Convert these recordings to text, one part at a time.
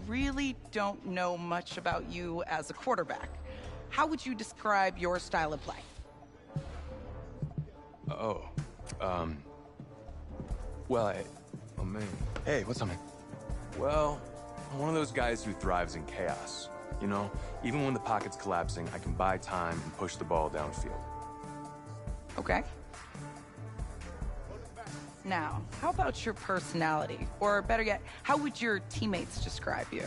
really don't know much about you as a quarterback. How would you describe your style of play? Oh, oh man. Hey, what's up, man? Well, I'm one of those guys who thrives in chaos. You know, even when the pocket's collapsing, I can buy time and push the ball downfield. Okay. Now, how about your personality? Or better yet, how would your teammates describe you?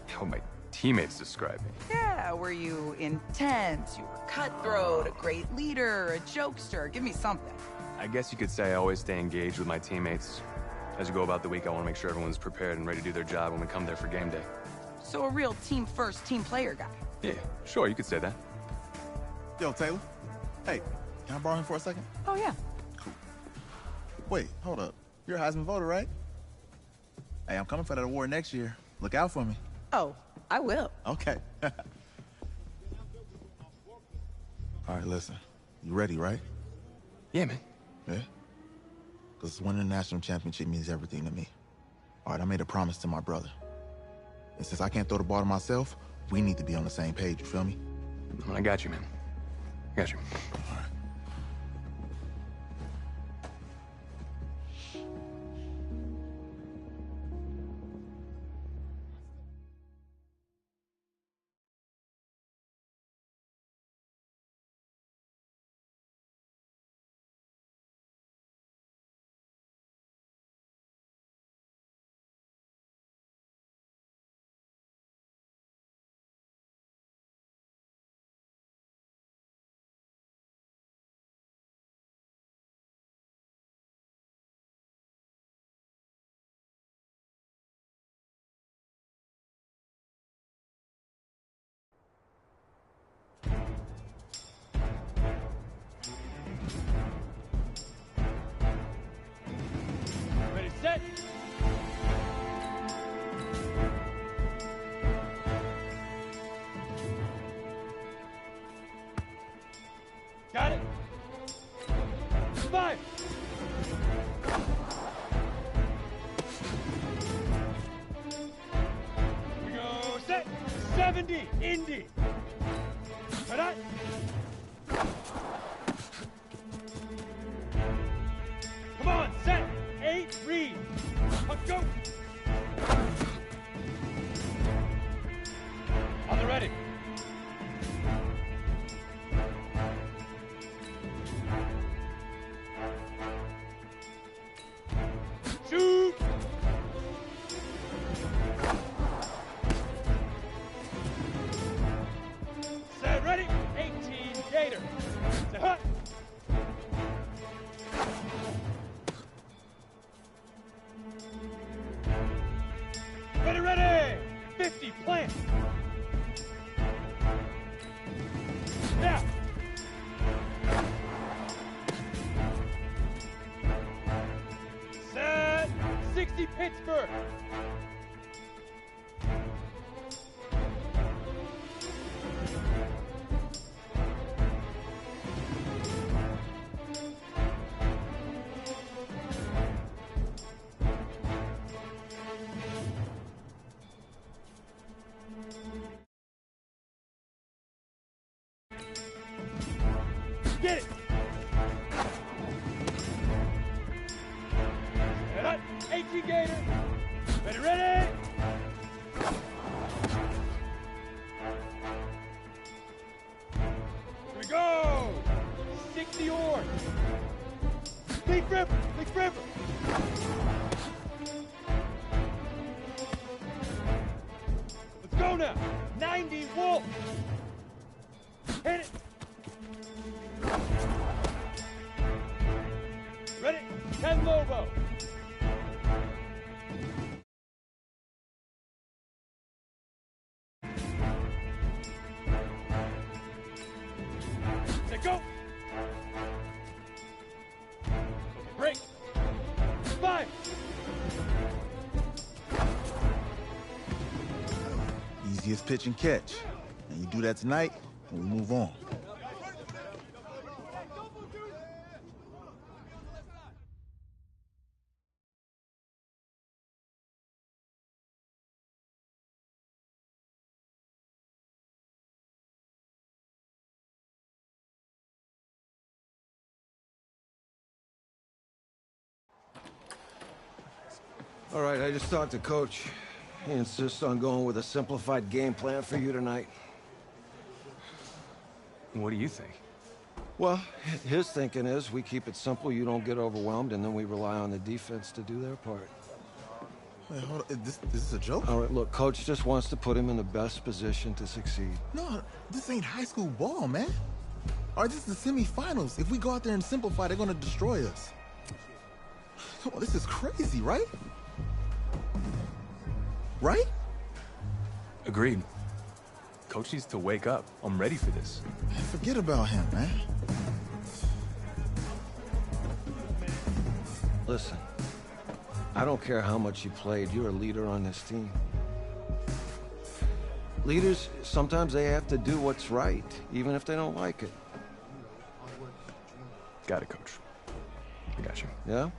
How my teammates describe me. Yeah, were you intense? You were cutthroat, a great leader, a jokester? Give me something. I guess you could say I always stay engaged with my teammates. As you go about the week, I want to make sure everyone's prepared and ready to do their job when we come there for game day. So a real team-first, team-player guy. Yeah, sure, you could say that. Yo, Taylor. Hey, can I borrow him for a second? Oh, yeah. Cool. Wait, hold up. You're a Heisman voter, right? Hey, I'm coming for that award next year. Look out for me. Oh, I will. Okay. All right, listen. You ready, right? Yeah, man. Yeah? Because winning the national championship means everything to me. All right, I made a promise to my brother. And since I can't throw the ball to myself, we need to be on the same page, you feel me? I got you, man. I got you. All right. Ready, set. Got it. 5. We go set. 70. Indy. Right. Come on, set. 8. Read. Let's go. On the ready. Shoot! Set, ready? 18, Gator. Set, hut. Ready, ready! 50, plant. Now. Set, 60, Pittsburgh. Get it! Set up, 18 Gator. Ready, ready! Here we go! 60 Orr. Leaf River, Leaf River. Let's go now. 90 Wolf. Hit it. Ready? 10 Lobo. Set, go. Okay, break. 5. Easiest pitch and catch. And you do that tonight, and we move on. All right, I just talked to Coach. He insists on going with a simplified game plan for you tonight. What do you think? Well, his thinking is we keep it simple, you don't get overwhelmed, and then we rely on the defense to do their part. Wait, hold on. This is a joke? All right, look, Coach just wants to put him in the best position to succeed. No, this ain't high school ball, man. All right, this is the semifinals. If we go out there and simplify, they're gonna destroy us. Come on, this is crazy, right? Right? Agreed. Coach needs to wake up. I'm ready for this. Man, forget about him, man. Listen, I don't care how much you played, you're a leader on this team. Leaders, sometimes they have to do what's right, even if they don't like it. Got it, Coach. I got you. Yeah?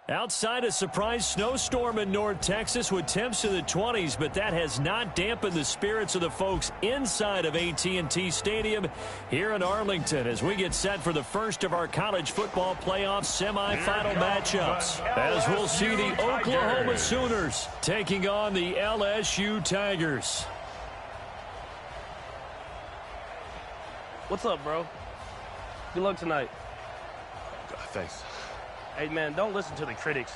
Outside a surprise snowstorm in North Texas with temps in the 20s, but that has not dampened the spirits of the folks inside of AT&T Stadium here in Arlington as we get set for the first of our college football playoff semifinal matchups. As we'll see the Oklahoma Sooners taking on the LSU Tigers. What's up, bro? Good luck tonight. Thanks. Hey, man, don't listen to the critics.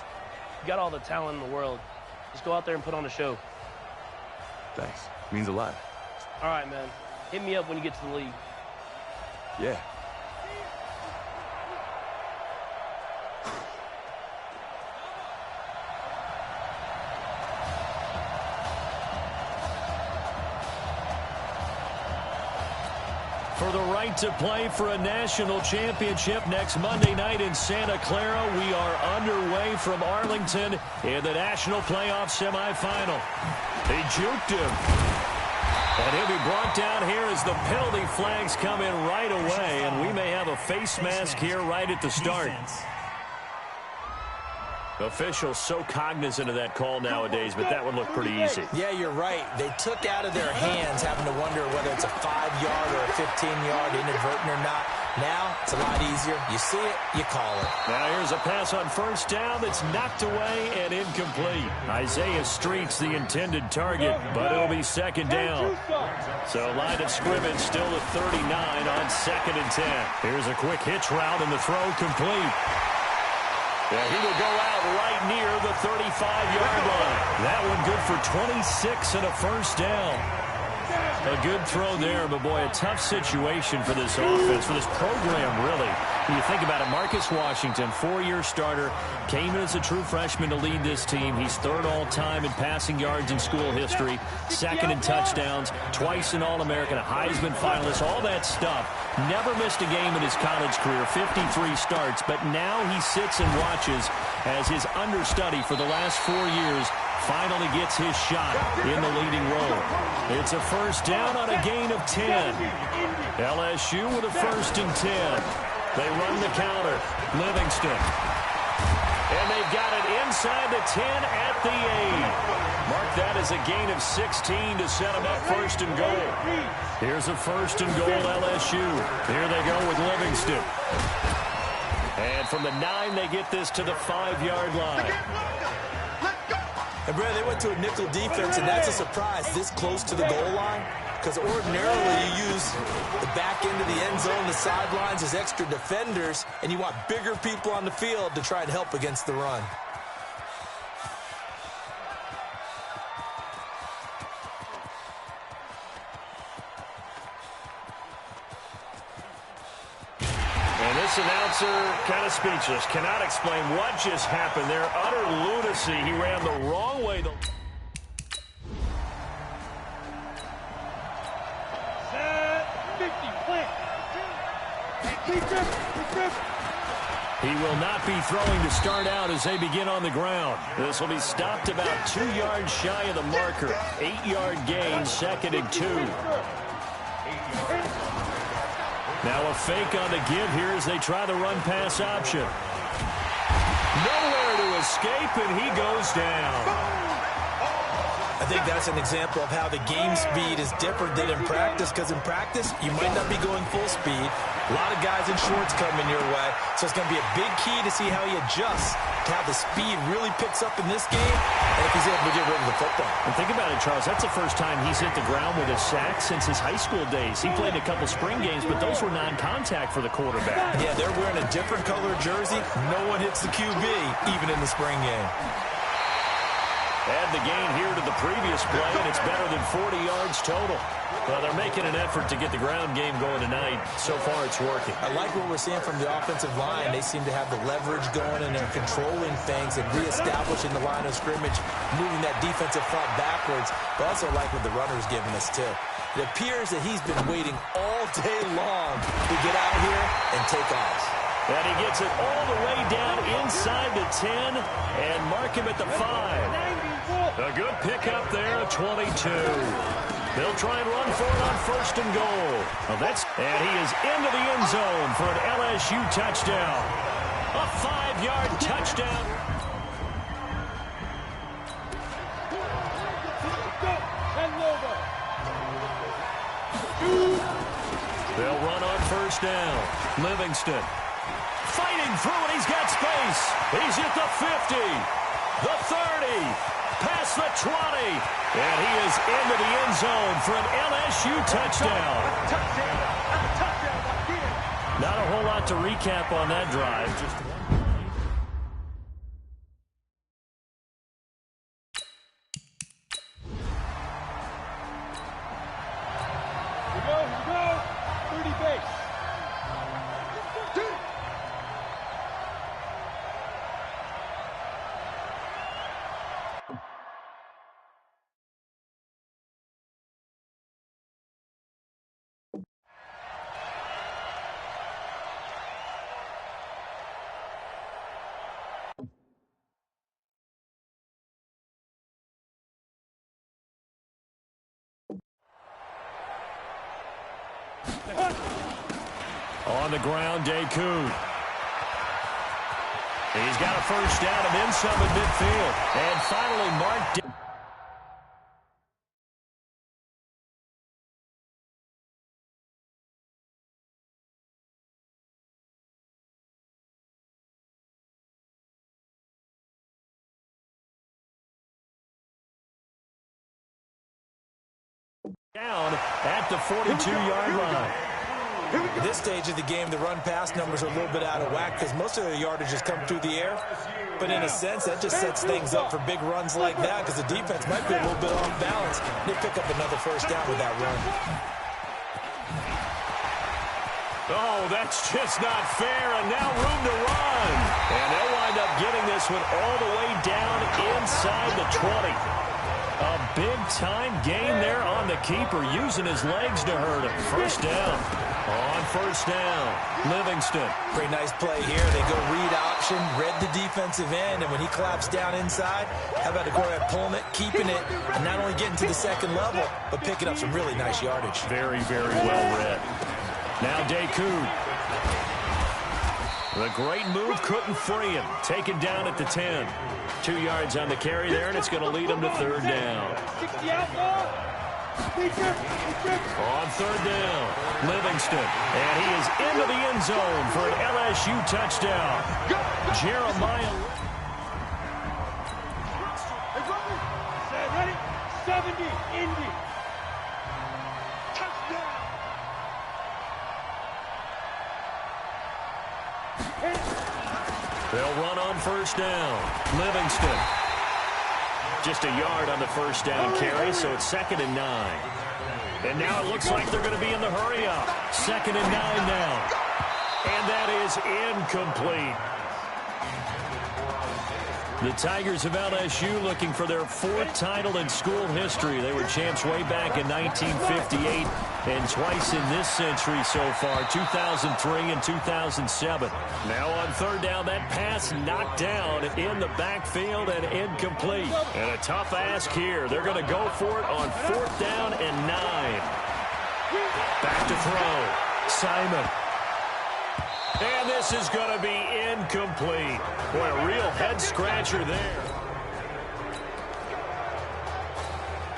You got all the talent in the world. Just go out there and put on a show. Thanks. Means a lot. All right, man. Hit me up when you get to the league. Yeah. For the right to play for a national championship next Monday night in Santa Clara, we are underway from Arlington in the national playoff semifinal. They juked him. And he'll be brought down here as the penalty flags come in right away, and we may have a face mask here right at the start. Officials so cognizant of that call nowadays, but that one looked pretty easy. Yeah, you're right. They took out of their hands having to wonder whether it's a 5-yard or a 15-yard inadvertent or not. Now, it's a lot easier. You see it, you call it. Now here's a pass on first down that's knocked away and incomplete. Isaiah Street's the intended target, but it'll be second down. So line of scrimmage still at 39 on 2nd and 10. Here's a quick hitch route and the throw complete. Yeah, he will go out right near the 35-yard line. That one good for 26 and a first down. A good throw there, but boy, a tough situation for this offense, for this program, really. When you think about it, Marcus Washington, 4-year starter, came in as a true freshman to lead this team. He's 3rd all-time in passing yards in school history, 2nd in touchdowns, twice an All-American, a Heisman finalist, all that stuff. Never missed a game in his college career, 53 starts, but now he sits and watches as his understudy for the last 4 years finally gets his shot in the leading role. It's a first down on a gain of 10. LSU with a 1st and 10. They run the counter. Livingston. And they've got it inside the 10 at the 8. Mark that as a gain of 16 to set them up 1st and goal. Here's a 1st and goal LSU. Here they go with Livingston. And from the 9, they get this to the 5-yard line. And, Brad, they went to a nickel defense, and that's a surprise this close to the goal line. Because ordinarily you use the back end of the end zone, the sidelines as extra defenders, and you want bigger people on the field to try and help against the run. And this announcer kind of speechless, cannot explain what just happened there. Utter lunacy. He ran the wrong way. He will not be throwing to start out as they begin on the ground. This will be stopped about 2 yards shy of the marker. 8-yard gain, 2nd and 2. Now a fake on the give here as they try the run-pass option. Nowhere to escape, and he goes down. I think that's an example of how the game speed is different than in practice, because in practice, you might not be going full speed. A lot of guys in shorts coming your way, so it's going to be a big key to see how he adjusts to how the speed really picks up in this game and if he's able to get rid of the football. And think about it, Charles. That's the first time he's hit the ground with a sack since his high school days. He played in a couple spring games, but those were non-contact for the quarterback. Yeah, they're wearing a different color jersey. No one hits the QB, even in the spring game. Add the gain here to the previous play, and it's better than 40 yards total. Well, they're making an effort to get the ground game going tonight. So far, it's working. I like what we're seeing from the offensive line. They seem to have the leverage going, and they're controlling things and reestablishing the line of scrimmage, moving that defensive front backwards. But also like what the runner's giving us, too. It appears that he's been waiting all day long to get out here and take off. And he gets it all the way down inside the 10 and mark him at the 5. A good pickup there at 22. They'll try and run for it on 1st and goal. And he is into the end zone for an LSU touchdown. A 5-yard touchdown. They'll run on 1st down. Livingston fighting through it. He's got space. He's at the 50, the 30. Past the 20, and he is into the end zone for an LSU touchdown. Not a whole lot to recap on that drive. Just Here we go. 30 base. on the ground, Deku. He's got a 1st down and then some at midfield. And finally, Mark. Down at the 42-yard line. At this stage of the game, the run-pass numbers are a little bit out of whack because most of their yardage has come through the air. But in a sense, that just sets things up for big runs like that because the defense might be a little bit off balance. They pick up another 1st down with that run. Oh, that's just not fair, and now room to run. And they'll wind up getting this one all the way down inside the 20. A big-time gain there on the keeper, using his legs to hurt him. 1st down. On 1st down, Livingston. Pretty nice play here. They go read option, read the defensive end, and when he collapsed down inside, how about the quarterback pulling it, keeping it, and not only getting to the 2nd level, but picking up some really nice yardage. Very, very well read. Now Deku. The great move couldn't free him. Taken down at the 10. 2 yards on the carry there, and it's going to lead him to 3rd down. 60 out ball. On 3rd down, Livingston. And he is into the end zone for an LSU touchdown. Jeremiah. Ready? 70, Indy. Touchdown. They'll run on 1st down. Livingston. Just a yard on the 1st down carry, so it's 2nd and 9. And now it looks like they're going to be in the hurry-up. 2nd and 9 now. And that is incomplete. The Tigers of LSU looking for their 4th title in school history. They were champs way back in 1958 and twice in this century so far, 2003 and 2007. Now on 3rd down, that pass knocked down in the backfield and incomplete. And a tough ask here. They're going to go for it on 4th down and 9. Back to throw. Simon. And this is going to be incomplete. Boy, a real head-scratcher there.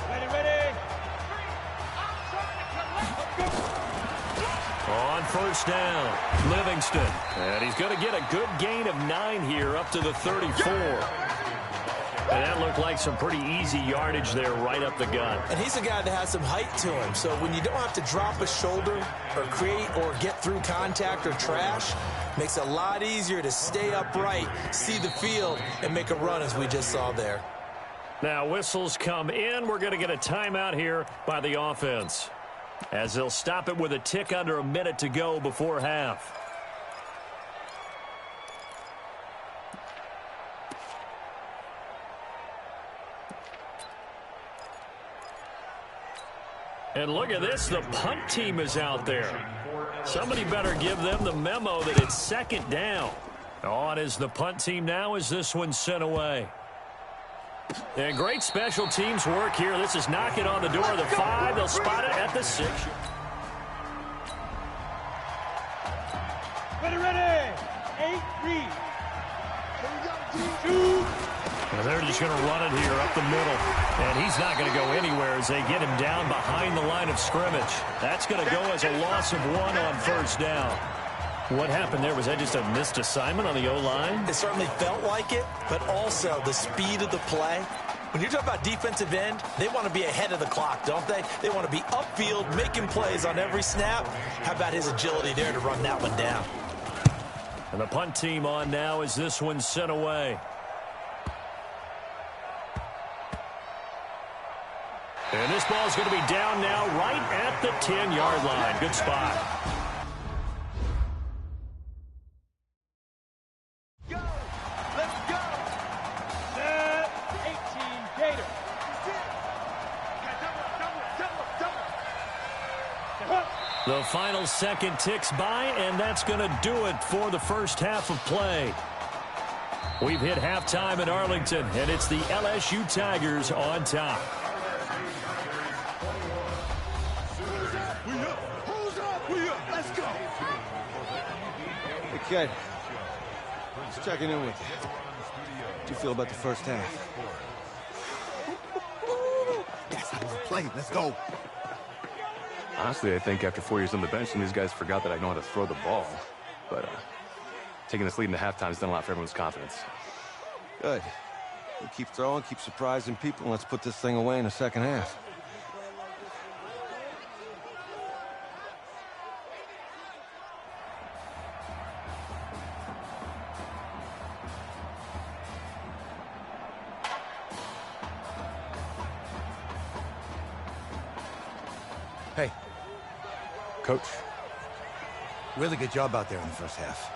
Ready. On 1st down, Livingston. And he's going to get a good gain of 9 here up to the 34. And that looked like some pretty easy yardage there right up the gut. And he's a guy that has some height to him. So when you don't have to drop a shoulder or create or get through contact or trash, makes it a lot easier to stay upright, see the field, and make a run as we just saw there. Now whistles come in. We're going to get a timeout here by the offense, as they'll stop it with a tick under a minute to go before half. And look at this, the punt team is out there. Somebody better give them the memo that it's 2nd down. On is the punt team now as this one's sent away. And great special teams work here. This is knocking on the door of the 5. They'll spot it at the 6. Ready. 8, read. 2. And they're just going to run it here up the middle. And he's not going to go anywhere as they get him down behind the line of scrimmage. That's going to go as a loss of 1 on 1st down. What happened there? Was that just a missed assignment on the O-line? It certainly felt like it, but also the speed of the play. When you're talking about defensive end, they want to be ahead of the clock, don't they? They want to be upfield, making plays on every snap. How about his agility there to run that one down? And the punt team on now as this one's sent away. And this ball's going to be down now right at the 10-yard line. Good spot. Go. Let's go. 18, Gator. The final second ticks by, and that's going to do it for the first half of play. We've hit halftime in Arlington, and it's the LSU Tigers on top. Let's go. Hey, kid. Just checking in with you. How do you feel about the first half? That's how we play. Let's go. Honestly, I think after 4 years on the bench, some of these guys forgot that I know how to throw the ball. But taking this lead into halftime has done a lot for everyone's confidence. Good. You keep throwing, keep surprising people, and let's put this thing away in the second half. Hey. Coach. Really good job out there in the first half.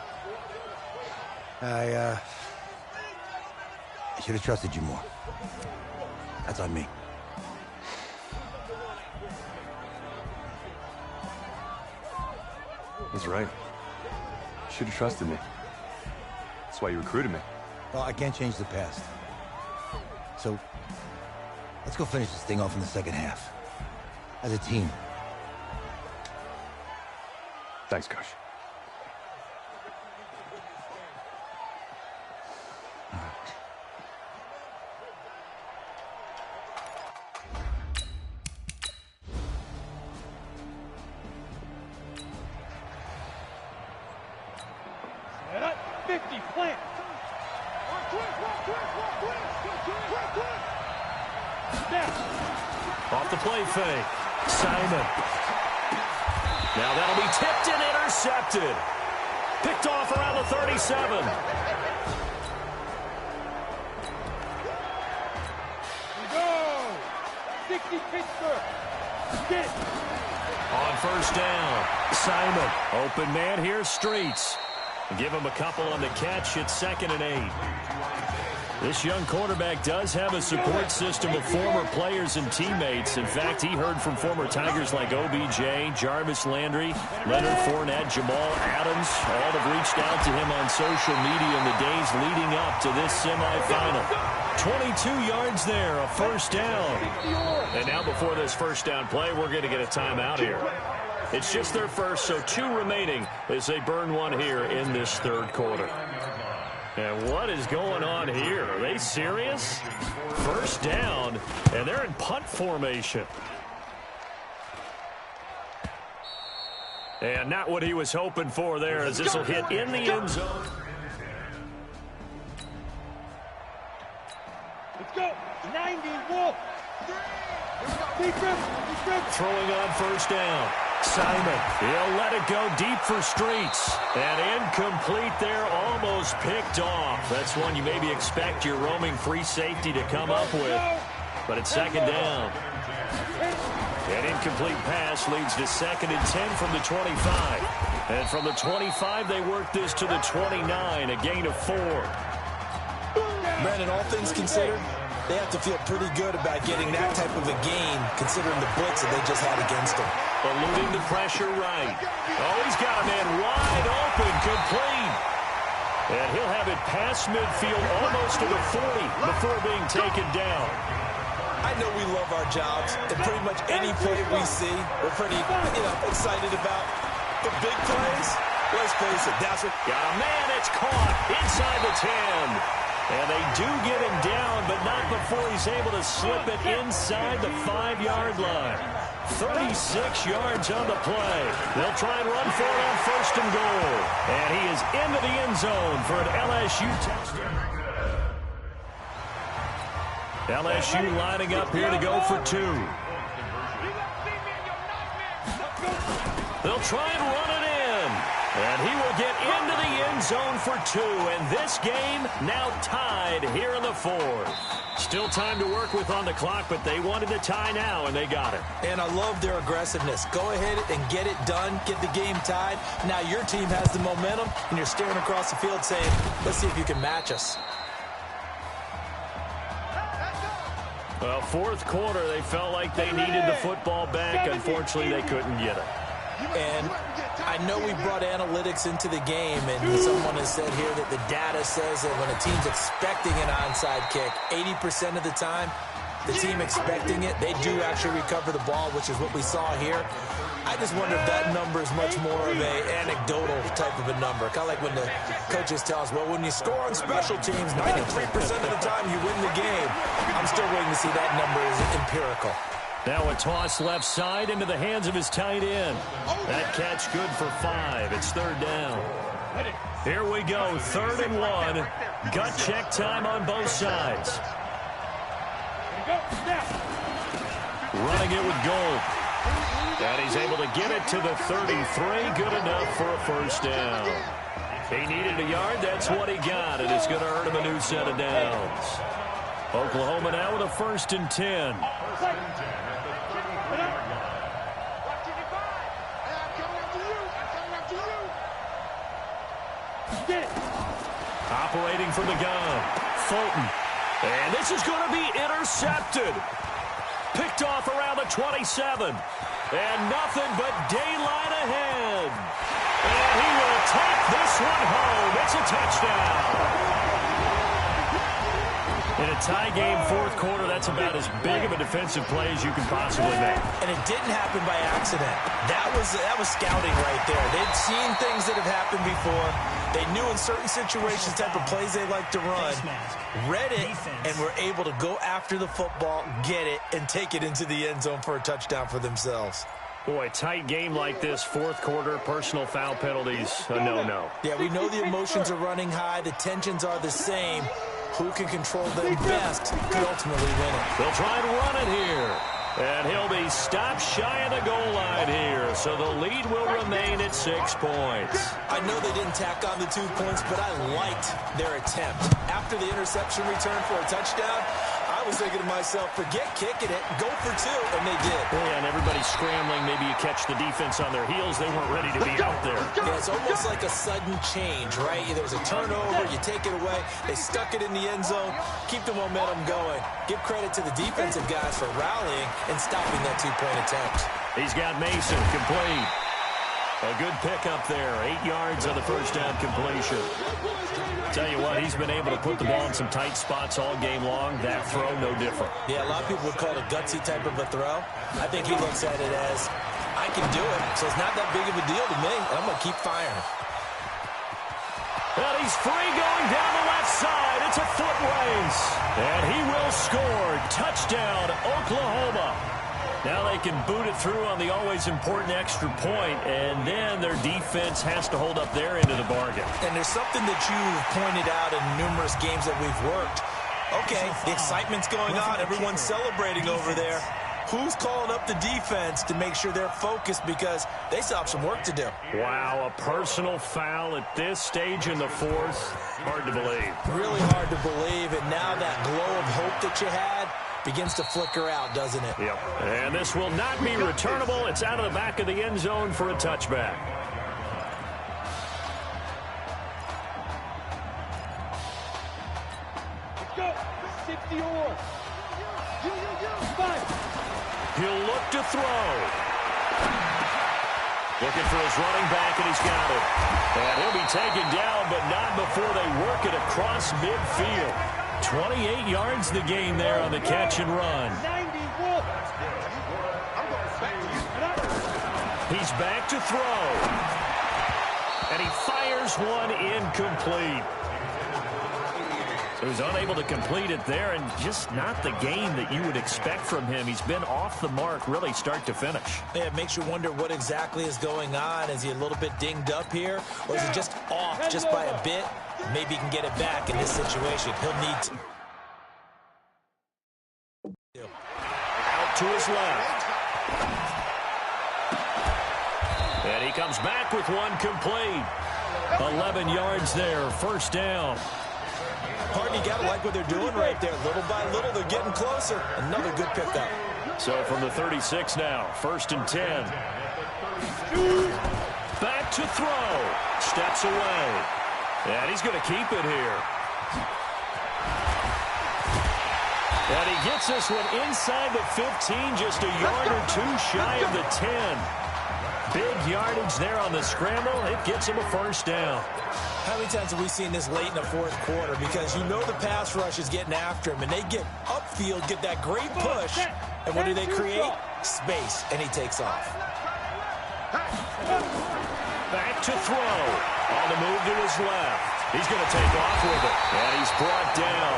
I should have trusted you more. That's on me. He's right. You should have trusted me. That's why you recruited me. Well, I can't change the past. So, let's go finish this thing off in the second half. As a team. Thanks, Coach. Set up. 50, plant. Snap. Off the play fake. Simon. Now that'll be tipped and intercepted. Picked off around the 37. Go. 60 Pittsburgh. Get it. On first down, Simon. Open man here, Streets. Give him a couple on the catch. It's 2nd and 8. This young quarterback does have a support system of former players and teammates. In fact, he heard from former Tigers like OBJ, Jarvis Landry, Leonard Fournette, Jamal Adams. All have reached out to him on social media in the days leading up to this semifinal. 22 yards there, a first down. And now before this first down play, we're going to get a timeout here. It's just their first, so 2 remaining as they burn one here in this third quarter. And what is going on here? Are they serious? First down, and they're in punt formation. And not what he was hoping for there, as this will hit in the end zone. Let's go. 90, Wolf. Throwing on first down. Simon, he'll let it go deep for Streets. And incomplete there, almost picked off. That's one you maybe expect your roaming free safety to come up with. But it's second down. An incomplete pass leads to 2nd and 10 from the 25. And from the 25, they work this to the 29, a gain of 4. Brandon, all things considered, they have to feel pretty good about getting that type of a gain, considering the blitz that they just had against them. Eluding the pressure right. Oh, he's got a man wide open, complete. And he'll have it past midfield almost to the 40 before being taken down. I know we love our jobs, and pretty much any play we see, we're pretty excited about. The big plays, let's face it, that's what... Got a man, it's caught inside the 10. And they do get him down, but not before he's able to slip it inside the 5-yard line. 36 yards on the play. They'll try and run for it on 1st and goal. And he is into the end zone for an LSU touchdown. LSU lining up here to go for 2. They'll try and run it in. And he will get into the end zone for 2. And this game now tied here in the 4th. Still time to work with on the clock, but they wanted the tie now, and they got it. And I love their aggressiveness. Go ahead and get it done, get the game tied. Now your team has the momentum, and you're staring across the field saying, let's see if you can match us. Well, 4th quarter, they felt like they needed the football back. Unfortunately, they couldn't get it. And I know we brought analytics into the game, and someone has said here that the data says that when a team's expecting an onside kick, 80% of the time, the team expecting it, they do actually recover the ball, which is what we saw here. I just wonder if that number is much more of a anecdotal type of a number. Kind of like when the coaches tell us, well, when you score on special teams, 93% of the time you win the game. I'm still waiting to see that number is empirical. Now a toss left side into the hands of his tight end. That catch good for 5. It's 3rd down. Here we go, 3rd and 1. Gut check time on both sides. Running it with Gold. And he's able to get it to the 33. Good enough for a first down. He needed a yard. That's what he got. And it's going to earn him a new set of downs. Oklahoma now with a 1st and 10. Operating from the gun, Fulton. And this is going to be intercepted. Picked off around the 27. And nothing but daylight ahead. And he will take this one home. It's a touchdown. In a tie game, 4th quarter, that's about as big of a defensive play as you can possibly make. And it didn't happen by accident. That was scouting right there. They'd seen things that have happened before. They knew in certain situations type of plays they like to run, read it, and were able to go after the football, get it, and take it into the end zone for a touchdown for themselves. Boy, tight game like this, 4th quarter, personal foul penalties, a no-no. Yeah, we know the emotions are running high. The tensions are the same. Who can control them best could ultimately win it. They'll try and run it here. And he'll be stopped shy of the goal line here. So the lead will remain at 6 points. I know they didn't tack on the 2 points, but I liked their attempt. After the interception return for a touchdown, I was thinking to myself, forget kicking it, go for two, and they did. Yeah, and everybody's scrambling. Maybe you catch the defense on their heels. They weren't ready to be out there. Yeah, it's almost like a sudden change, right? There's a turnover, you take it away. They stuck it in the end zone. Keep the momentum going. Give credit to the defensive guys for rallying and stopping that two-point attempt. He's got Mason complete. A good pickup there. 8 yards on the first down completion. Tell you what, he's been able to put the ball in some tight spots all game long. That throw, no different. Yeah, a lot of people would call it a gutsy type of a throw. I think he looks at it as, I can do it, so it's not that big of a deal to me, and I'm going to keep firing. And he's free going down the left side. It's a foot race. And he will score. Touchdown, Oklahoma. Now they can boot it through on the always important extra point, and then their defense has to hold up their end of the bargain. And there's something that you've pointed out in numerous games that we've worked. Okay, the excitement's going on. Everyone's celebrating over there. Who's calling up the defense to make sure they're focused because they still have some work to do? Wow, a personal foul at this stage in the fourth. Hard to believe. Really hard to believe, and now that glow of hope that you had begins to flicker out, doesn't it? Yep. And this will not be returnable. It's out of the back of the end zone for a touchback. Let's go. 60 or. He'll look to throw. Looking for his running back, and he's got it. And he'll be taken down, but not before they work it across midfield. 28 yards the gain there on the catch and run. He's back to throw. And he fires one incomplete. So he's unable to complete it there, and just not the game that you would expect from him. He's been off the mark really start to finish. Yeah, it makes you wonder what exactly is going on. Is he a little bit dinged up here, or is he just off just by a bit? Maybe he can get it back in this situation. He'll need to. Out to his left. And he comes back with one complete. 11 yards there, first down. Pardon, you got to like what they're doing right there. Little by little, they're getting closer. Another good pickup. So from the 36 now, 1st and 10. Back to throw. Steps away. And he's going to keep it here. And he gets this one inside the 15, just a yard or two shy of the 10. Big yardage there on the scramble. It gets him a first down. How many times have we seen this late in the fourth quarter? Because you know the pass rush is getting after him, and they get upfield, get that great push, and what do they create? Space, and he takes off. Back to throw. On the move to his left. He's going to take off with it, and he's brought down.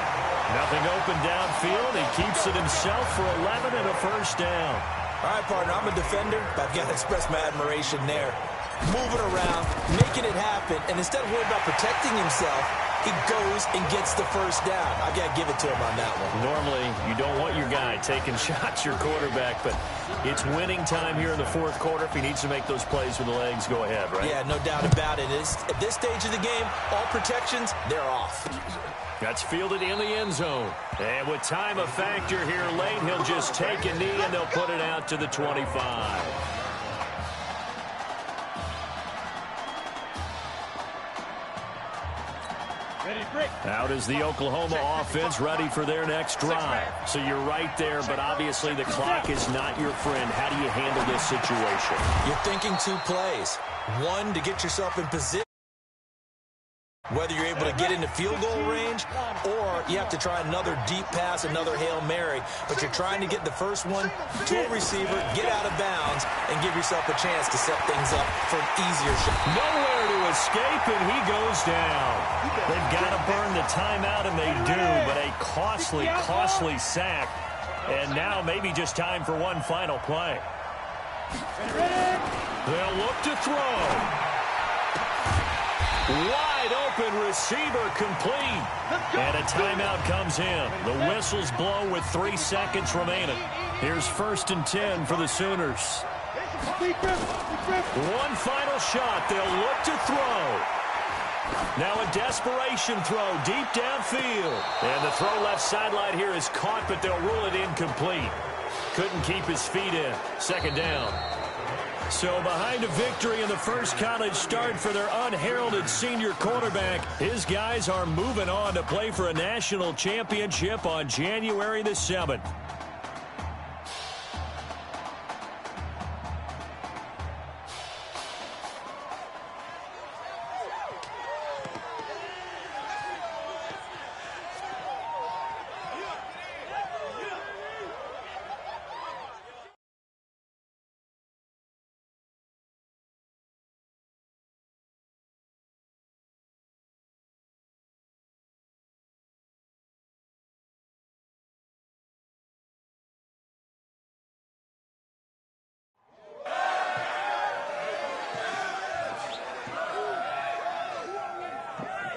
Nothing open downfield. He keeps it himself for 11 and a first down. All right, partner, I'm a defender, but I've got to express my admiration there. Moving around, making it happen, and instead of worrying about protecting himself, he goes and gets the first down. I've got to give it to him on that one. Normally, you don't want your guy taking shots, your quarterback, but it's winning time here in the fourth quarter. If he needs to make those plays with the legs, go ahead, right? Yeah, no doubt about it. At this stage of the game, all protections, they're off. That's fielded in the end zone. And with time a factor here late, he'll just take a knee, and they'll put it out to the 25. Out is the Oklahoma offense ready for their next drive. So you're right there, but obviously the clock is not your friend. How do you handle this situation? You're thinking two plays. One, to get yourself in position, whether you're able to get into field goal range, or you have to try another deep pass, another Hail Mary. But you're trying to get the first one to a receiver, get out of bounds, and give yourself a chance to set things up for an easier shot. Nowhere to escape, and he goes down. They've got to burn the timeout, and they do, but a costly, costly sack. And now maybe just time for one final play. They'll look to throw. Wide open receiver complete. And a timeout comes in. The whistles blow with 3 seconds remaining. Here's 1st and 10 for the Sooners. One final shot. They'll look to throw. Now a desperation throw deep downfield. And the throw left sideline here is caught, but they'll rule it incomplete. Couldn't keep his feet in. Second down. So behind a victory in the first college start for their unheralded senior quarterback, his guys are moving on to play for a national championship on January the 7th.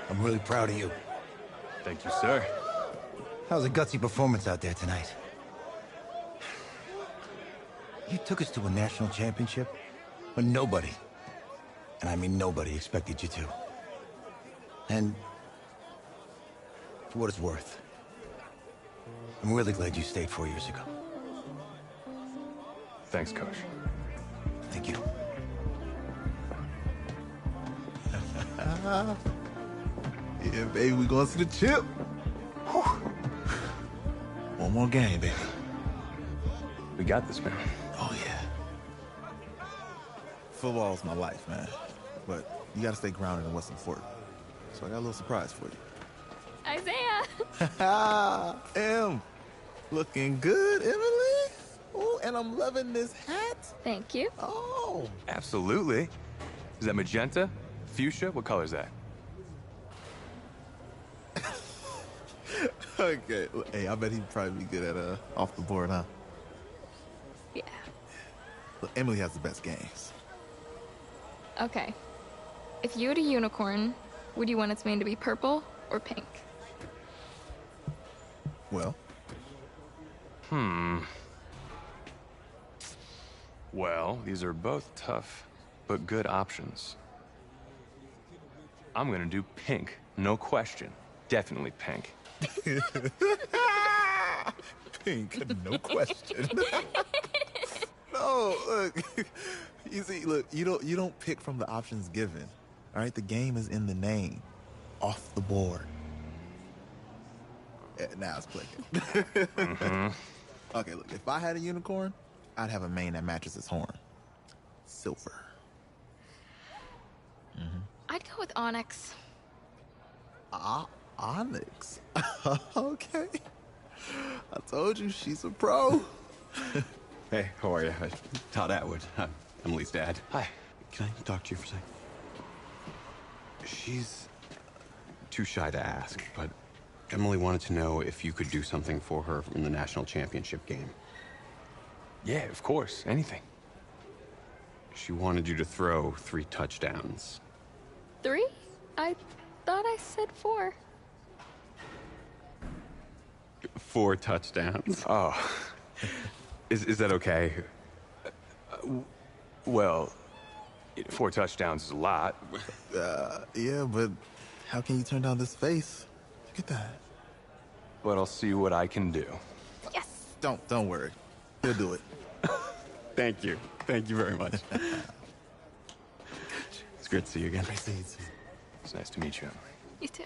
I'm really proud of you. Thank you, sir. That was a gutsy performance out there tonight. You took us to a national championship when nobody, and I mean nobody, expected you to. And for what it's worth, I'm really glad you stayed 4 years ago. Thanks, Coach. Thank you. Yeah, baby, we going to the chip. Whew. One more game, baby. We got this, man. Oh, yeah. Football's my life, man. But you got to stay grounded in what's important. So I got a little surprise for you. Isaiah! Em, looking good, Emily. Oh, and I'm loving this hat. Thank you. Oh. Absolutely. Is that magenta? Fuchsia? What color is that? Okay. Hey, I bet he'd probably be good at off the board, huh? Yeah. Look, Emily has the best games. Okay. If you had a unicorn, would you want its mane to be purple or pink? Well? Well, these are both tough, but good options. I'm gonna do pink, no question. Definitely pink. Pink, no question. No, look. You see, look, you don't pick from the options given. All right, the game is in the name. Off the board. Now it's clicking. Okay, look, if I had a unicorn, I'd have a mane that matches its horn. Silver. I'd go with onyx. Onyx. Okay. I told you, she's a pro. Hey, how are you? Todd Atwood. I'm Emily's dad. Hi. Can I talk to you for a second? She's too shy to ask, but Emily wanted to know if you could do something for her in the national championship game. Yeah, of course. Anything. She wanted you to throw 3 touchdowns. 3? I thought I said 4. 4 touchdowns. Oh. Is that okay? Well, 4 touchdowns is a lot. Yeah, but how can you turn down this face? Look at that. But I'll see what I can do. Yes. Don't worry. He'll do it. Thank you. Thank you very much. It's great to see you again. Great to see you too. It's nice to meet you, Emily. You too.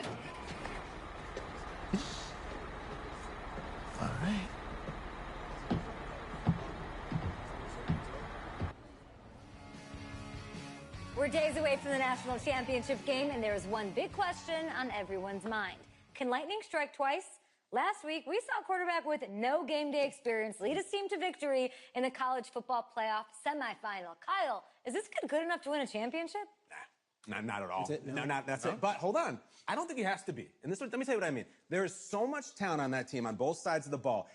All right. We're days away from the national championship game, and there is one big question on everyone's mind. Can lightning strike twice? Last week, we saw a quarterback with no game day experience lead his team to victory in the college football playoff semifinal. Kyle, is this kid good enough to win a championship? Nah, not at all. That's it? No, that's it. But hold on. I don't think he has to be. And let me tell you what I mean. There is so much talent on that team on both sides of the ball.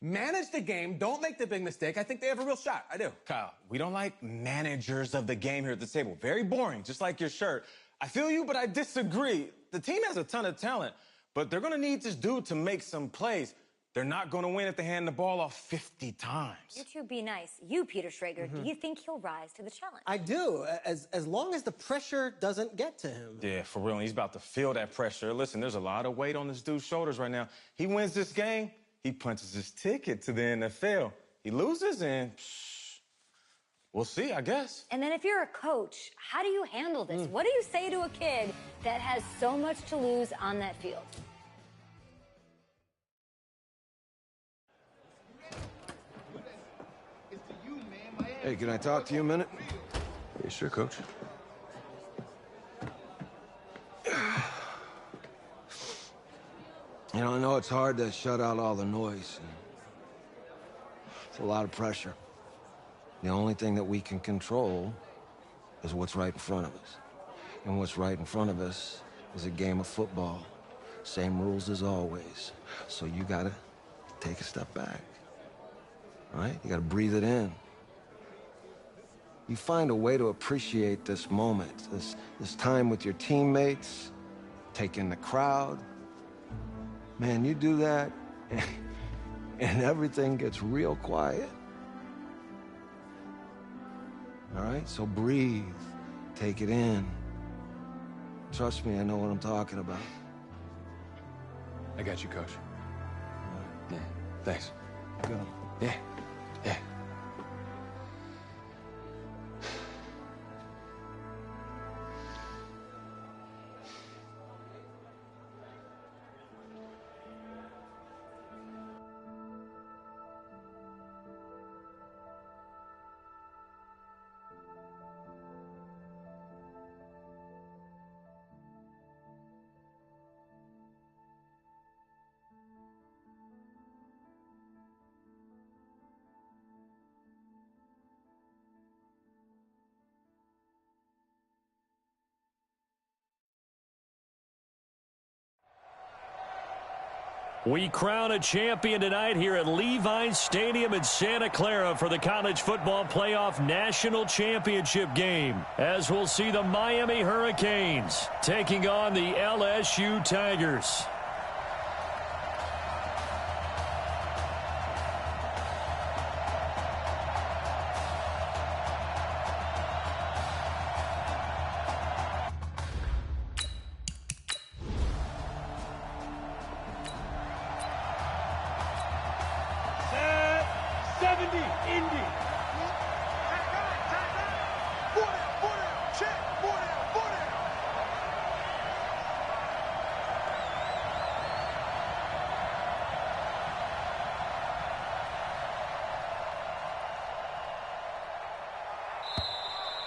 Manage the game. Don't make the big mistake. I think they have a real shot. I do. Kyle, we don't like managers of the game here at the table. Very boring, just like your shirt. I feel you, but I disagree. The team has a ton of talent, but they're going to need this dude to make some plays. They're not going to win if they hand the ball off 50 times. You two be nice. You, Peter Schrager, do you think he'll rise to the challenge? I do, as long as the pressure doesn't get to him. Yeah, for real. He's about to feel that pressure. Listen, there's a lot of weight on this dude's shoulders right now. He wins this game, he punches his ticket to the NFL. He loses, and we'll see, I guess. And then if you're a coach, how do you handle this? What do you say to a kid that has so much to lose on that field? Hey, can I talk to you a minute? Yeah, sure, Coach. You know, I know it's hard to shut out all the noise. It's a lot of pressure. The only thing that we can control is what's right in front of us. And what's right in front of us is a game of football. Same rules as always. So you gotta take a step back. All right? You gotta breathe it in. You find a way to appreciate this moment, this time with your teammates, take in the crowd. Man, you do that, and everything gets real quiet. All right? So breathe, take it in. Trust me, I know what I'm talking about. I got you, Coach. Yeah, thanks. Good. Yeah, yeah. We crown a champion tonight here at Levi's Stadium in Santa Clara for the College Football Playoff National Championship game, as we'll see the Miami Hurricanes taking on the LSU Tigers.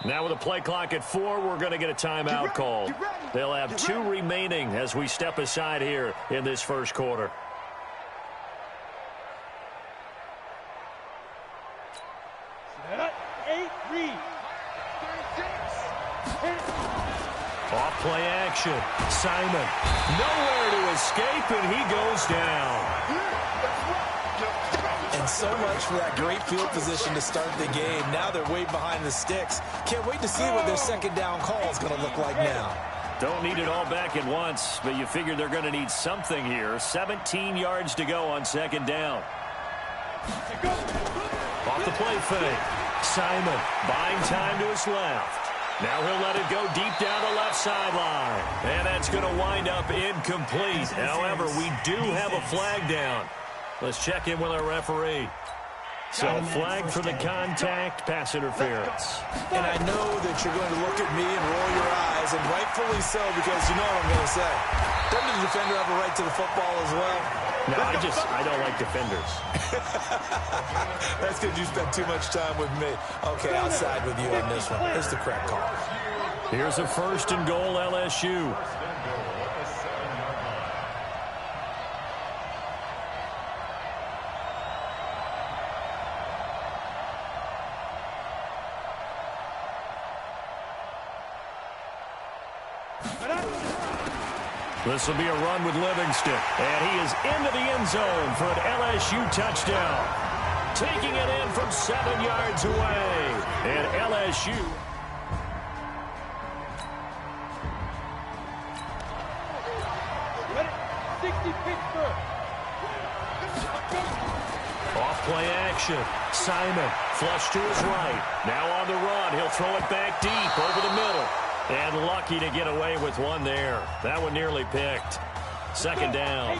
Now with a play clock at 4, we're going to get a timeout call. They'll have 2 remaining as we step aside here in this first quarter. Off play action. Simon. Nowhere to escape, and he goes down. And so much for that great field position to start the game. Now they're way behind the sticks. Can't wait to see what their second down call is going to look like now. Don't need it all back at once, but you figure they're going to need something here. 17 yards to go on second down. Off the play fake. Simon buying time to his left. Now he'll let it go deep down the left sideline. And that's going to wind up incomplete. However, we do have a flag down. Let's check in with our referee. So, flag for the contact, pass interference. And I know that you're going to look at me and roll your eyes, and rightfully so, because you know what I'm going to say. Doesn't the defender have a right to the football as well? No, I don't like defenders. That's because you spent too much time with me. Okay, I'll side with you on this one. Here's the correct call. Here's a 1st and goal, LSU. This will be a run with Livingston. And he is into the end zone for an LSU touchdown. Taking it in from 7 yards away. And LSU. Ready? 60 Pittsburgh. Off play action. Simon, flush to his right. Now on the run. He'll throw it back deep over the middle. And lucky to get away with one there. That one nearly picked. Second down.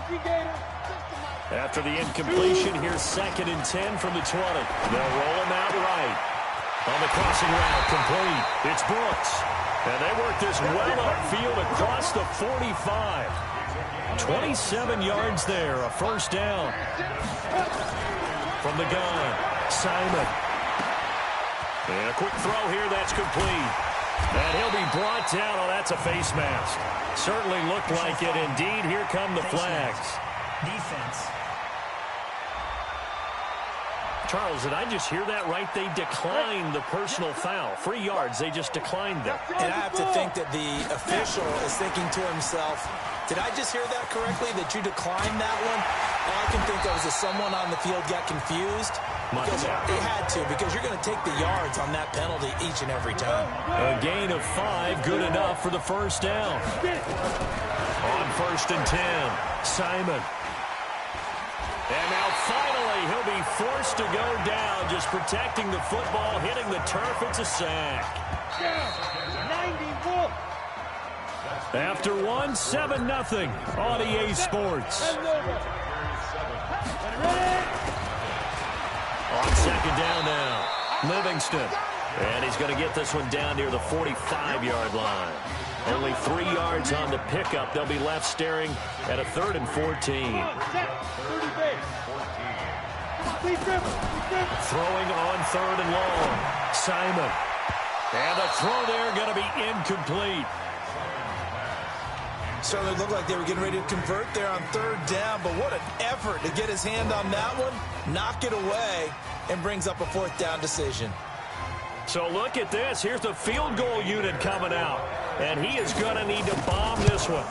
After the incompletion, here's 2nd and 10 from the 20. They'll roll him out right. On the crossing route, complete. It's Brooks. And they work this well upfield across the 45. 27 yards there, a first down. From the gun, Simon. And a quick throw here, that's complete. And he'll be brought down. Oh, that's a face mask. Certainly looked like it. Indeed, here come the flags. Defense. Charles, did I just hear that right? They declined the personal foul. 3 yards, they just declined that. And I have to think that the official is thinking to himself, did I just hear that correctly, that you declined that one? All I can think of is that someone on the field got confused. Because they had to, because you're going to take the yards on that penalty each and every time. A gain of 5, good enough for the first down. On 1st and 10, Simon. And now finally he'll be forced to go down, just protecting the football, hitting the turf. It's a sack. 91. After 1, 7-0 on EA Sports. On 2nd down now, Livingston. And he's going to get this one down near the 45-yard line. Only 3 yards on the pickup. They'll be left staring at a 3rd and 14. Throwing on 3rd and long. Simon. And the throw there going to be incomplete. Certainly looked like they were getting ready to convert there on 3rd down, but what an effort to get his hand on that one, knock it away, and brings up a 4th down decision. So look at this. Here's the field goal unit coming out, and he is going to need to bomb this one.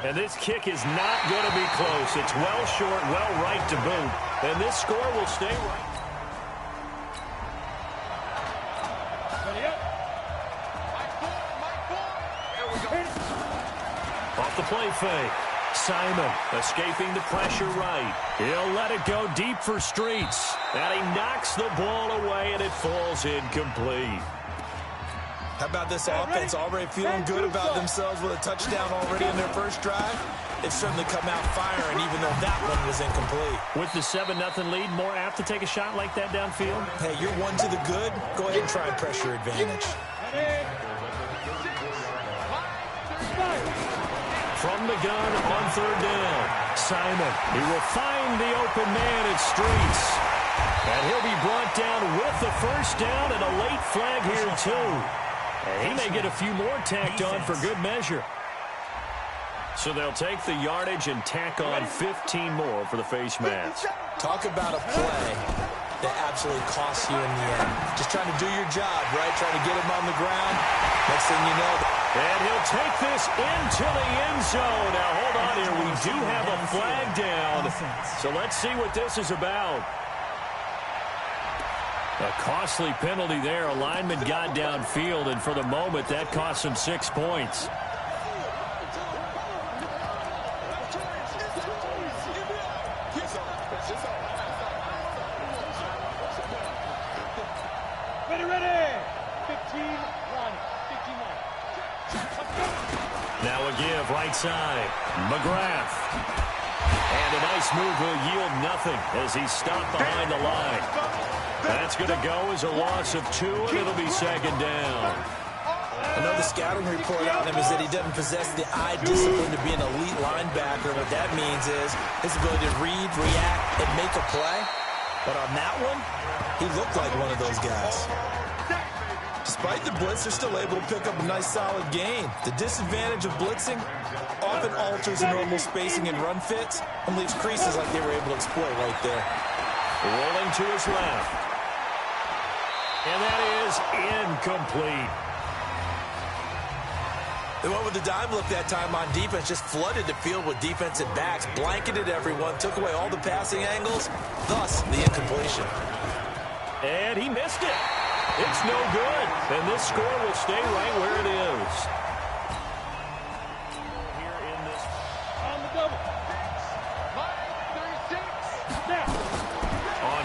And this kick is not going to be close. It's well short, well right to boot, and this score will stay right. Off the play fake. Simon escaping the pressure right. He'll let it go deep for Streets. And he knocks the ball away, and it falls incomplete. How about this offense already feeling good about themselves with a touchdown already in their first drive? They've certainly come out firing, even though that one was incomplete. With the 7-0 lead, more apt to take a shot like that downfield? Hey, you're 1 to the good. Go ahead and try and pressure advantage. From the gun on 3rd down, Simon. He will find the open man at Streets. And he'll be brought down with the first down and a late flag here, too. And he may get a few more tacked on for good measure. So they'll take the yardage and tack on 15 more for the face mask. Talk about a play that absolutely costs you in the end. Just trying to do your job, right? Trying to get him on the ground. Next thing you know. And he'll take this into the end zone. Now, hold on here. We do have a flag down. So let's see what this is about. A costly penalty there. A lineman got downfield, and for the moment, that cost him 6 points. Now a give right side. McGrath. And a nice move will yield nothing as he's stopped behind the line. That's going to go as a loss of 2, and it'll be 2nd down. Another scouting report on him is that he doesn't possess the eye discipline to be an elite linebacker. What that means is his ability to read, react, and make a play. But on that one, he looked like one of those guys. Despite the blitz, they're still able to pick up a nice solid gain. The disadvantage of blitzing often alters the normal spacing and run fits and leaves creases like they were able to exploit right there. Rolling to his left. And that is incomplete. They went with the dime look that time on defense, just flooded the field with defensive backs, blanketed everyone, took away all the passing angles, thus the incompletion. And he missed it. It's no good. And this score will stay right where it is.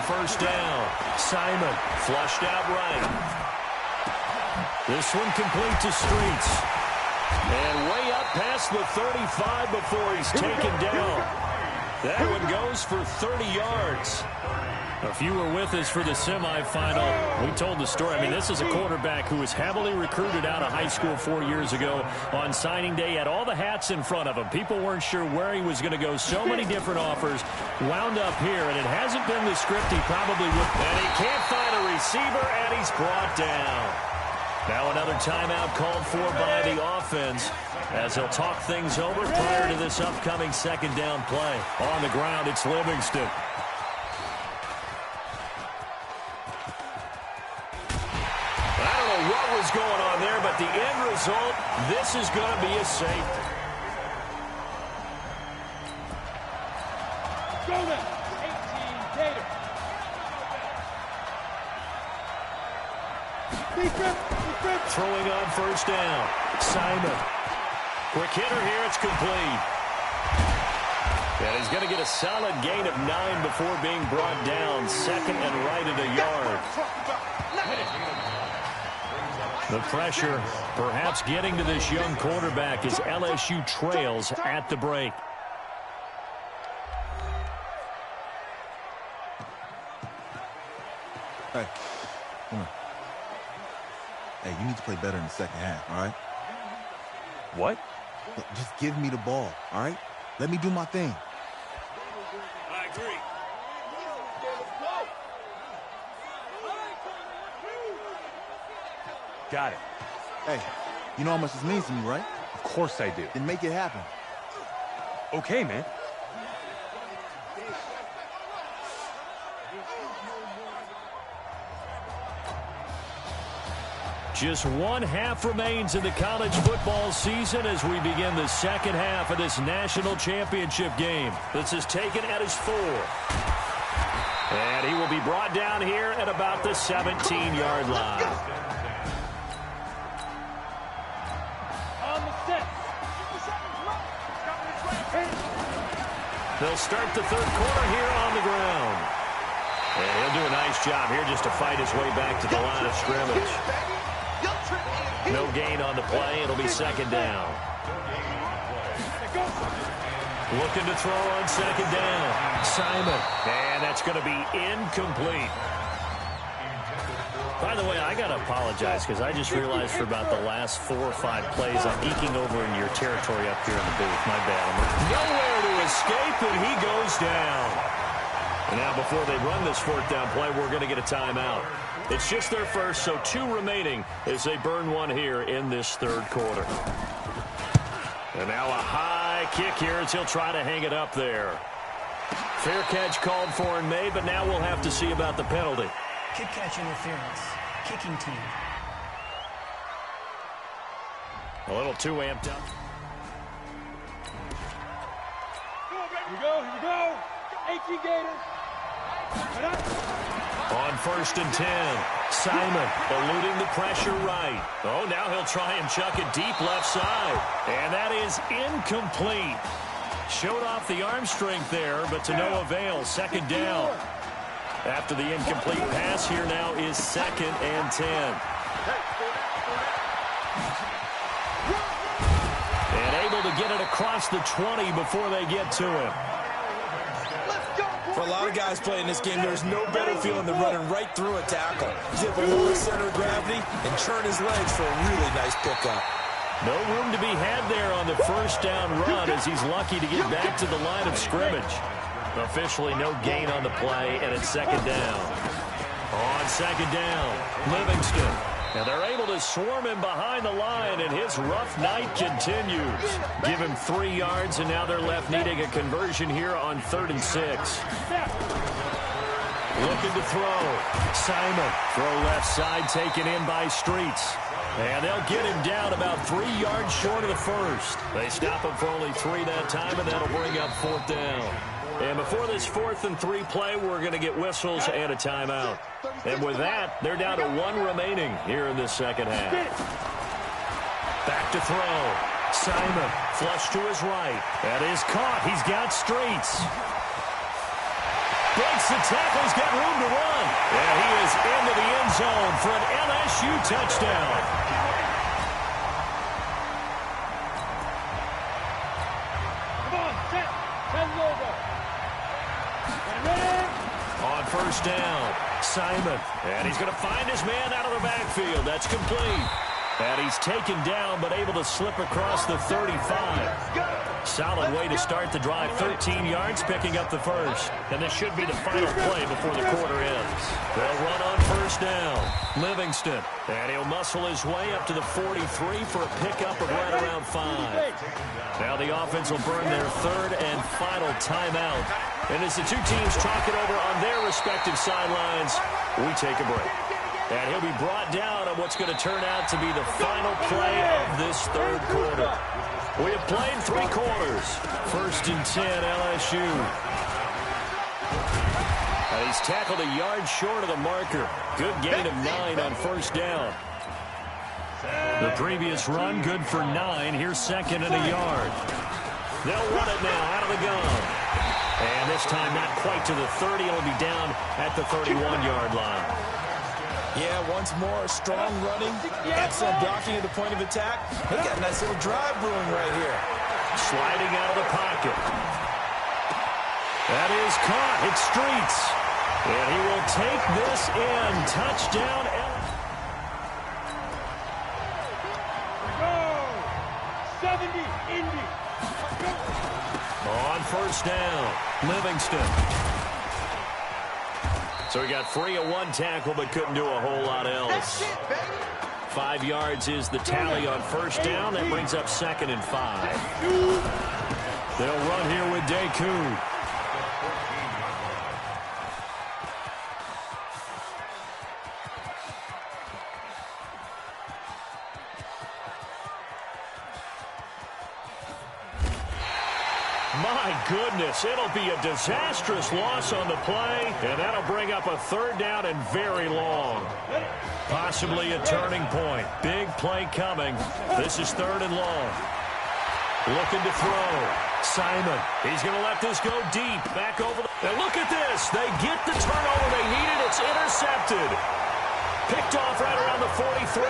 first down. Simon flushed out right. This one complete to Streets. And way up past the 35 before he's taken down. That one goes for 30 yards. If you were with us for the semifinal, we told the story. I mean, this is a quarterback who was heavily recruited out of high school 4 years ago. On signing day, had all the hats in front of him. People weren't sure where he was going to go. So many different offers. Wound up here, and it hasn't been the script he probably would. And he can't find a receiver, and he's brought down. Now another timeout called for by the offense as he'll talk things over prior to this upcoming second down play. On the ground, it's Livingston. What was going on there, but the end result, this is going to be a safety. Go now, 18 Gator. Throwing on first down. Simon. Quick hitter here, it's complete. And he's going to get a solid gain of 9 before being brought down. Second and right at a yard. The pressure perhaps getting to this young quarterback as LSU trails at the break. Hey, come on. Hey, you need to play better in the second half, all right? What? Look, just give me the ball, all right? Let me do my thing. I agree. Got it. Hey, you know how much this means to me, right? Of course I do. Then make it happen. Okay, man. Just one half remains in the college football season as we begin the second half of this national championship game. This is taken at his 4. And he will be brought down here at about the 17-yard line. They'll start the third quarter here on the ground. And he'll do a nice job here just to fight his way back to the line of scrimmage. No gain on the play. It'll be second down. Looking to throw on second down. Simon. And that's going to be incomplete. By the way, I got to apologize because I just realized for about the last 4 or 5 plays I'm eking over in your territory up here in the booth. My bad. Nowhere to escape, and he goes down. And now before they run this fourth down play, we're going to get a timeout. It's just their first, so 2 remaining as they burn one here in this third quarter. And now a high kick here as he'll try to hang it up there. Fair catch called for and made, but now we'll have to see about the penalty. Kick catch interference. Kicking team. A little too amped up. Here we go. 18 Gator. On first and 10, Simon eluding the pressure right. Oh, now he'll try and chuck it deep left side. And that is incomplete. Showed off the arm strength there, but to no avail. Second down. After the incomplete pass, here now is second and 10. And able to get it across the 20 before they get to him. For a lot of guys playing this game, there's no better feeling than running right through a tackle. He's able to lower center of gravity and turn his legs for a really nice pickup. No room to be had there on the first down run as he's lucky to get back to the line of scrimmage. Officially no gain on the play, and it's second down. On second down, Livingston. And they're able to swarm him behind the line, and his rough night continues. Give him 3 yards, and now they're left needing a conversion here on 3rd and 6. Looking to throw. Simon. Throw left side taken in by Streets. And they'll get him down about 3 yards short of the first. They stop him for only 3 that time, and that'll bring up 4th down. And before this 4th and 3 play, we're going to get whistles and a timeout. And with that, they're down to 1 remaining here in this second half. Back to throw. Simon, flush to his right. That is caught. He's got Streets. Breaks the tackle. He's got room to run. And he is into the end zone for an LSU touchdown. Come on, set. 10 logo. On first down, Simon. And he's going to find his man out of the backfield. That's complete. And he's taken down, but able to slip across the 35. Solid way to start the drive. 13 yards, picking up the first. And this should be the final play before the quarter ends. They'll run on first down. Livingston. And he'll muscle his way up to the 43 for a pickup of right around 5. Now the offense will burn their third and final timeout. And as the two teams talk it over on their respective sidelines, we take a break. And he'll be brought down on what's going to turn out to be the final play of this third quarter. We have played 3 quarters. First and 10, LSU. And he's tackled a yard short of the marker. Good gain of 9 on first down. The previous run, good for 9. Here's second and a yard. They'll run it now out of the gun. And this time not quite to the 30. It'll be down at the 31-yard line. Yeah, once more, strong running, excellent blocking at the point of attack. They got a nice little drive brewing right here. Sliding out of the pocket. That is caught. It's Streets. And he will take this in. Touchdown. Go! 70, Indy. On first down, Livingston. So he got free of 1 tackle, but couldn't do a whole lot else. 5 yards is the tally on first down. That brings up second and 5. They'll run here with Deku. My goodness, it'll be a disastrous loss on the play, and that'll bring up a third down and very long. Possibly a turning point. Big play coming. This is third and long. Looking to throw. Simon, he's going to let this go deep. Back over the... And look at this. They get the turnover they needed. It's intercepted. Picked off right around the 43.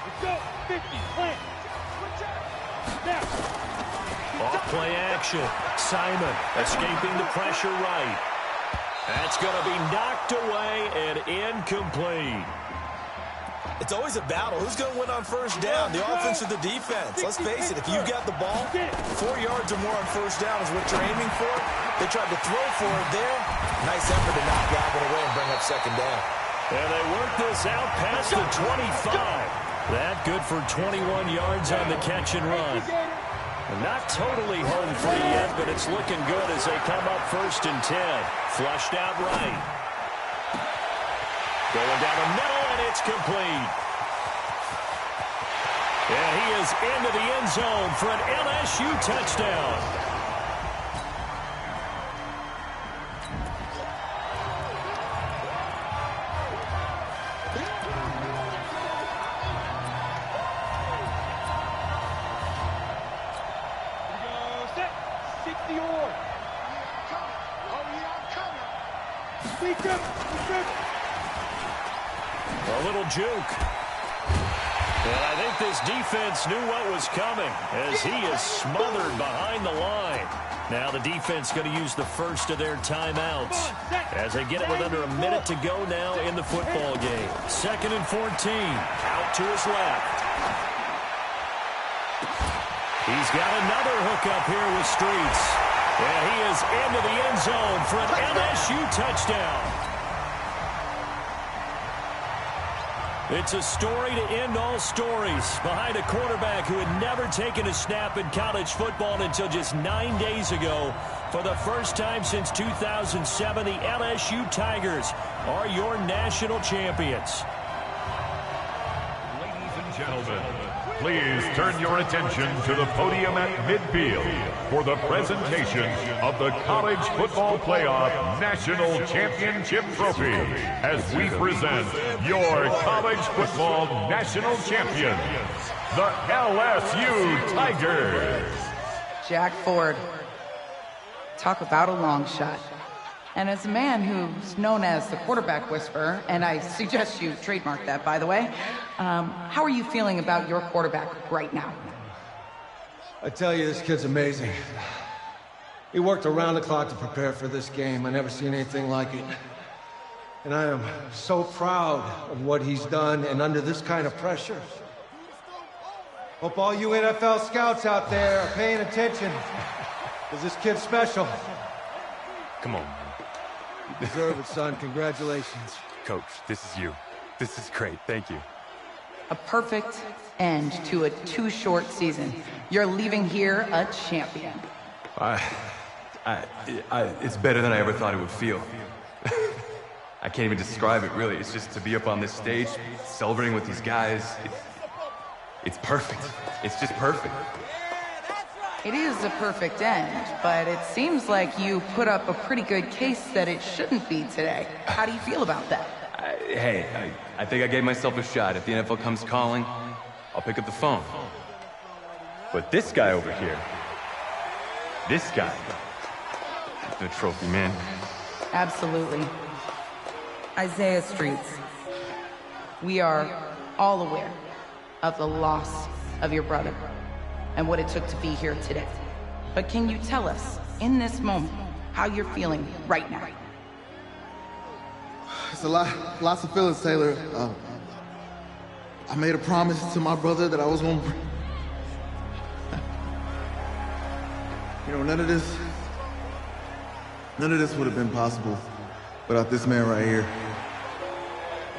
Let's go. 50, plant. Off play action. Simon escaping the pressure right. That's going to be knocked away and incomplete. It's always a battle. Who's going to win on first down, the offense or the defense? Let's face it, if you've got the ball, 4 yards or more on first down is what you're aiming for. They tried to throw for it there. Nice effort to knock that one away and bring up second down. And they work this out past the 25. That good for 21 yards on the catch and run. Not totally home free yet, but it's looking good as they come up first and 10. Flushed out right. Going down the middle, and it's complete. And he is into the end zone for an LSU touchdown. A little juke. And I think this defense knew what was coming as he is smothered behind the line. Now the defense going to use the first of their timeouts as they get it with under a minute to go now in the football game. 2nd and 14. Out to his left. He's got another hookup here with Streets. And he is into the end zone for an LSU touchdown. It's a story to end all stories behind a quarterback who had never taken a snap in college football until just 9 days ago. For the first time since 2007, the LSU Tigers are your national champions. Ladies and gentlemen, please turn your attention to the podium at midfield for the presentation of the College Football Playoff National Championship Trophy as we present your college football national champions, the LSU Tigers. Jack Ford, Talk about a long shot. And as a man who's known as the quarterback whisperer, and I suggest you trademark that, by the way, how are you feeling about your quarterback right now? I tell you, this kid's amazing. He worked around the clock to prepare for this game. I never seen anything like it. And I am so proud of what he's done, and under this kind of pressure. Hope all you NFL scouts out there are paying attention, because this kid's special. Come on. You deserve it, son. Congratulations. Coach, this is you. This is great. Thank you. A perfect end to a too short season. You're leaving here a champion. It's better than I ever thought it would feel. I can't even describe it, really. It's just to be up on this stage, celebrating with these guys. It's perfect. It's just perfect. It is a perfect end, but it seems like you put up a pretty good case that it shouldn't be today. How do you feel about that? I think I gave myself a shot. If the NFL comes calling, I'll pick up the phone. But this guy over here, this guy, the trophy, man. Absolutely. Isaiah Streets, we are all aware of the loss of your brother and what it took to be here today. But can you tell us, in this moment, how you're feeling right now? It's lots of feelings, Taylor. I made a promise to my brother that I was going to... You know, none of this would have been possible without this man right here.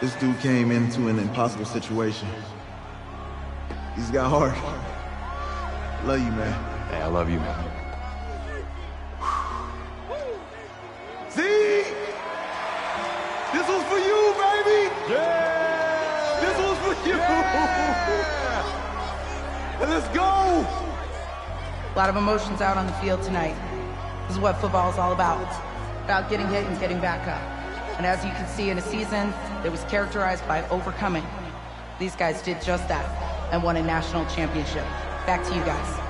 This dude came into an impossible situation. He's got heart. Love you, man. Hey, I love you, man. See? This was for you, baby! Yeah! This was for you! Yeah! And let's go! A lot of emotions out on the field tonight. This is what football is all about. About getting hit and getting back up. And as you can see, in a season that was characterized by overcoming, these guys did just that and won a national championship. Back to you guys.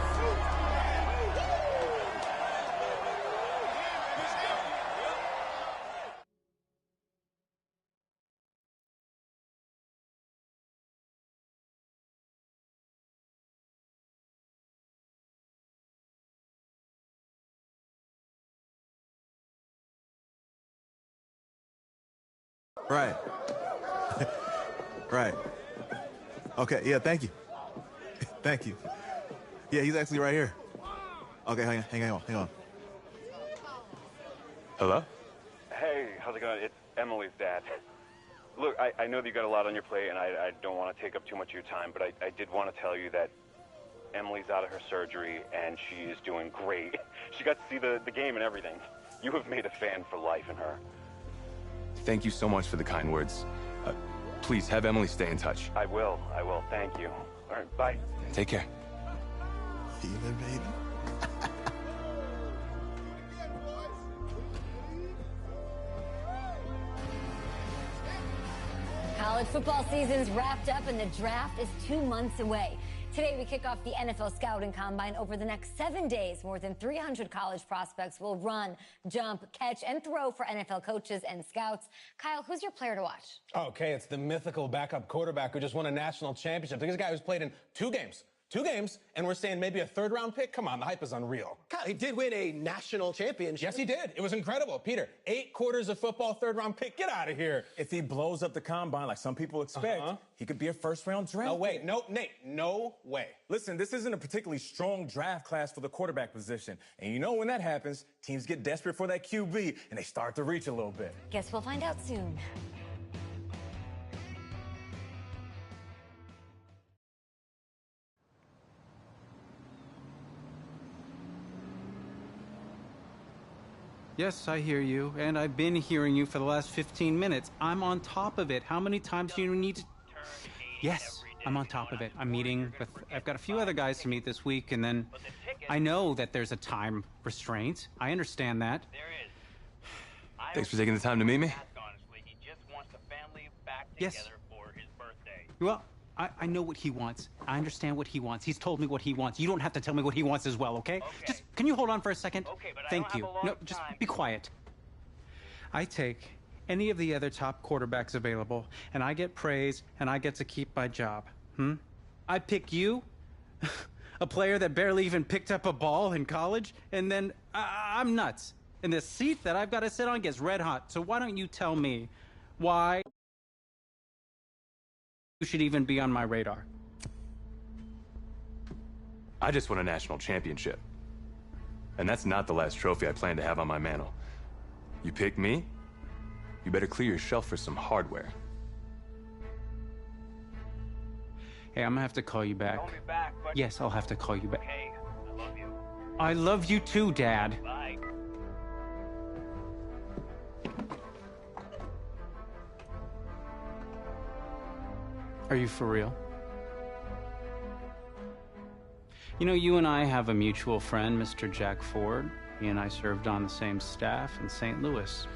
Right. Right. Okay, yeah, thank you. Thank you. Yeah, he's actually right here. Okay, hang on. Hello? Hey, how's it going? It's Emily's dad. Look, I know that you got a lot on your plate, and I don't want to take up too much of your time, but I did want to tell you that Emily's out of her surgery, and she is doing great. She got to see the game and everything. You have made a fan for life in her. Thank you so much for the kind words. Please have Emily stay in touch. I will. Thank you. All right, bye. Take care. Even, baby. College football season's wrapped up and the draft is 2 months away. Today, we kick off the NFL Scouting Combine. Over the next 7 days, more than 300 college prospects will run, jump, catch, and throw for NFL coaches and scouts. Kyle, who's your player to watch? Okay, it's the mythical backup quarterback who just won a national championship. This guy who's played in 2 games. 2 games, and we're saying maybe a 3rd-round pick? Come on, the hype is unreal. Kyle, he did win a national championship. Yes, he did. It was incredible. Peter, 8 quarters of football, 3rd-round pick. Get out of here. If he blows up the combine like some people expect, he could be a 1st-round draft. No way. No, Nate, no way. Listen, this isn't a particularly strong draft class for the quarterback position. And you know when that happens, teams get desperate for that QB, and they start to reach a little bit. Guess we'll find out soon. Yes, I hear you, and I've been hearing you for the last 15 minutes. I'm on top of it. How many times do you need to... Yes, I'm on top of it. I'm meeting with... I've got a few other guys to meet this week, and then I know that there's a time restraint. I understand that. Thanks for taking the time to meet me. Yes. Well, I know what he wants. I understand what he wants. He's told me what he wants. You don't have to tell me what he wants as well, okay? Just, can you hold on for a second? Okay, but Thank I don't you. have a long No, just time. be quiet. I take any of the other top quarterbacks available, and I get praise, and I get to keep my job. I pick you, a player that barely even picked up a ball in college, and then I'm nuts. And the seat that I've got to sit on gets red hot. So why don't you tell me why you should even be on my radar? I just won a national championship. And that's not the last trophy I plan to have on my mantle. You pick me, you better clear your shelf for some hardware. Hey, I'm gonna have to call you back. Call me back, but... Yes, I'll have to call you back. Okay, I love you. I love you too, Dad. Bye. Are you for real? You know, you and I have a mutual friend, Mr. Jack Ford. He and I served on the same staff in St. Louis.